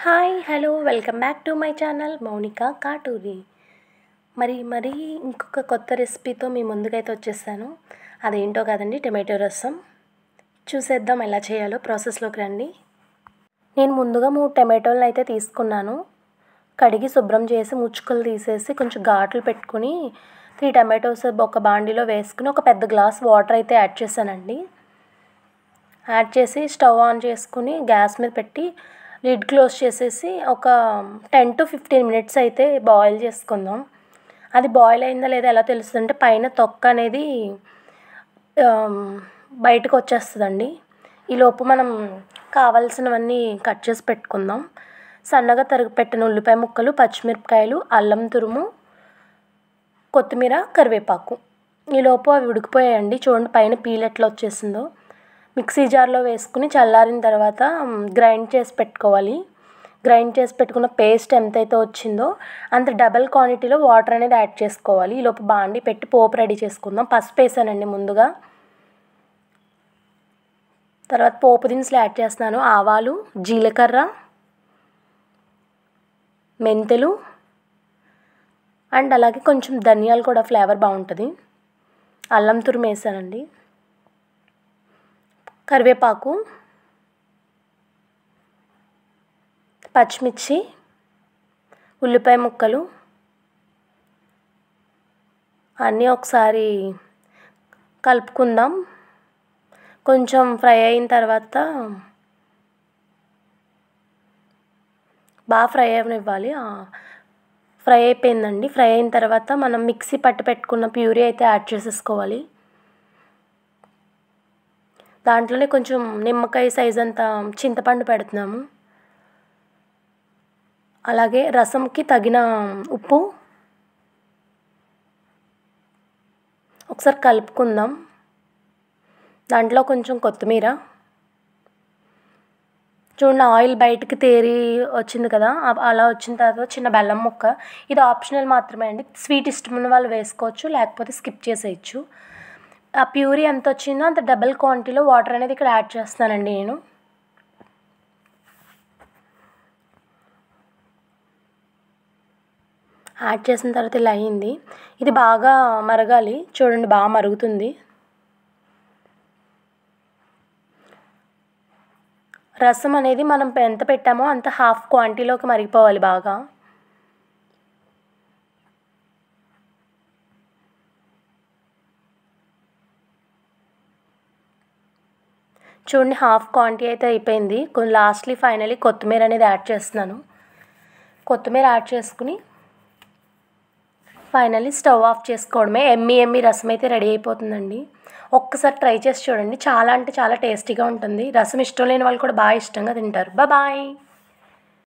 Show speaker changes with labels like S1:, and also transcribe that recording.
S1: Hi hello welcome back to my channel Mounika Katuri. మరి ఇంకొక కొత్త రెసిపీతో మీ ముందుకైతే వచ్చేసాను. అదేంటో కదండి, టమాటో రసం. చూసేద్దాం ఎలా చేయాలో. ప్రాసెస్లోకి రండి. నేను ముందుగా 3 టమాటోలను అయితే తీసుకున్నాను. కడిగి శుభ్రం చేసి ముచ్చుకలు తీసేసి కొంచెం ఘాట్లు పెట్టుకుని 3 టమాటోస్ ఒక బాండీలో వేసుకుని ఒక పెద్ద గ్లాస్ వాటర్ అయితే యాడ్ చేశానండి. యాడ్ చేసి స్టవ్ ఆన్ చేసుకుని గ్యాస్ మీద పెట్టి లిడ్ క్లోజ్ చేసేసి ఒక 10 to 15 మినిట్స్ అయితే బాయిల్ చేసుకుందాం. అది బాయిల్ అయిందా లేదా ఎలా తెలుస్తుందంటే పైన తొక్క అనేది బయటకు వచ్చేస్తుందండి. ఈలోపు మనం కావాల్సినవన్నీ కట్ చేసి పెట్టుకుందాం. సన్నగా తరిగి పెట్టిన ఉల్లిపాయ ముక్కలు, పచ్చిమిరపకాయలు, అల్లం తురుము, కొత్తిమీర, కరివేపాకు. ఈలోపు అవి ఉడికిపోయాయండి. చూడండి పైన పీల్ ఎట్లా వచ్చేసిందో. మిక్సీ జార్లో వేసుకుని చల్లారిన తర్వాత గ్రైండ్ చేసి పెట్టుకోవాలి. గ్రైండ్ చేసి పెట్టుకున్న పేస్ట్ ఎంతైతే వచ్చిందో అంత డబల్ క్వాంటిటీలో వాటర్ అనేది యాడ్ చేసుకోవాలి. ఈలోపు బాండి పెట్టి పోపు రెడీ చేసుకుందాం. పసుపు వేసానండి ముందుగా. తర్వాత పోపు దినుసులు యాడ్ చేస్తున్నాను. ఆవాలు, జీలకర్ర, మెంతులు అండ్ అలాగే కొంచెం ధనియాలు కూడా ఫ్లేవర్ బాగుంటుంది. అల్లం తురుము వేసానండి. కరివేపాకు, పచ్చిమిర్చి, ఉల్లిపాయ ముక్కలు అన్నీ ఒకసారి కలుపుకుందాం. కొంచెం ఫ్రై అయిన తర్వాత బాగా ఫ్రై అవ్వనివ్వాలి. ఫ్రై అయిపోయిందండి. ఫ్రై అయిన తర్వాత మనం మిక్సీ పట్టి పెట్టుకున్న ప్యూరీ అయితే యాడ్ చేసేసుకోవాలి. దాంట్లోనే కొంచెం నిమ్మకాయ సైజ్ అంత చింతపండు పెడుతున్నాము. అలాగే రసంకి తగిన ఉప్పు ఒకసారి కలుపుకుందాం. దాంట్లో కొంచెం కొత్తిమీర. చూడండి ఆయిల్ బయటికి తేరి వచ్చింది కదా, అలా వచ్చిన తర్వాత చిన్న బెల్లం ముక్క. ఇది ఆప్షనల్ మాత్రమే అండి. స్వీట్ ఇష్టమైన వాళ్ళు వేసుకోవచ్చు, లేకపోతే స్కిప్ చేసేయచ్చు. ఆ ప్యూరీ ఎంత వచ్చిందో అంత డబల్ క్వాంటిటీలో వాటర్ అనేది ఇక్కడ యాడ్ చేస్తానండి నేను. యాడ్ చేసిన తర్వాత ఇలా అయింది. ఇది బాగా మరగాలి. చూడండి బాగా మరుగుతుంది. రసం అనేది మనం ఎంత పెట్టామో అంత హాఫ్ క్వాంటిటీలోకి మరిగిపోవాలి బాగా. చూడండి హాఫ్ క్వాంటిటీ అయితే అయిపోయింది. లాస్ట్లీ ఫైనలీ కొత్తిమీర అనేది యాడ్ చేస్తున్నాను. కొత్తిమీర యాడ్ చేసుకుని ఫైనలీ స్టవ్ ఆఫ్ చేసుకోవడమే. ఎమ్మి రసం అయితే రెడీ అయిపోతుందండి. ఒక్కసారి ట్రై చేసి చూడండి. చాలా అంటే చాలా టేస్టీగా ఉంటుంది. రసం ఇష్టం లేని వాళ్ళు కూడా బాగా ఇష్టంగా తింటారు. బాయ్.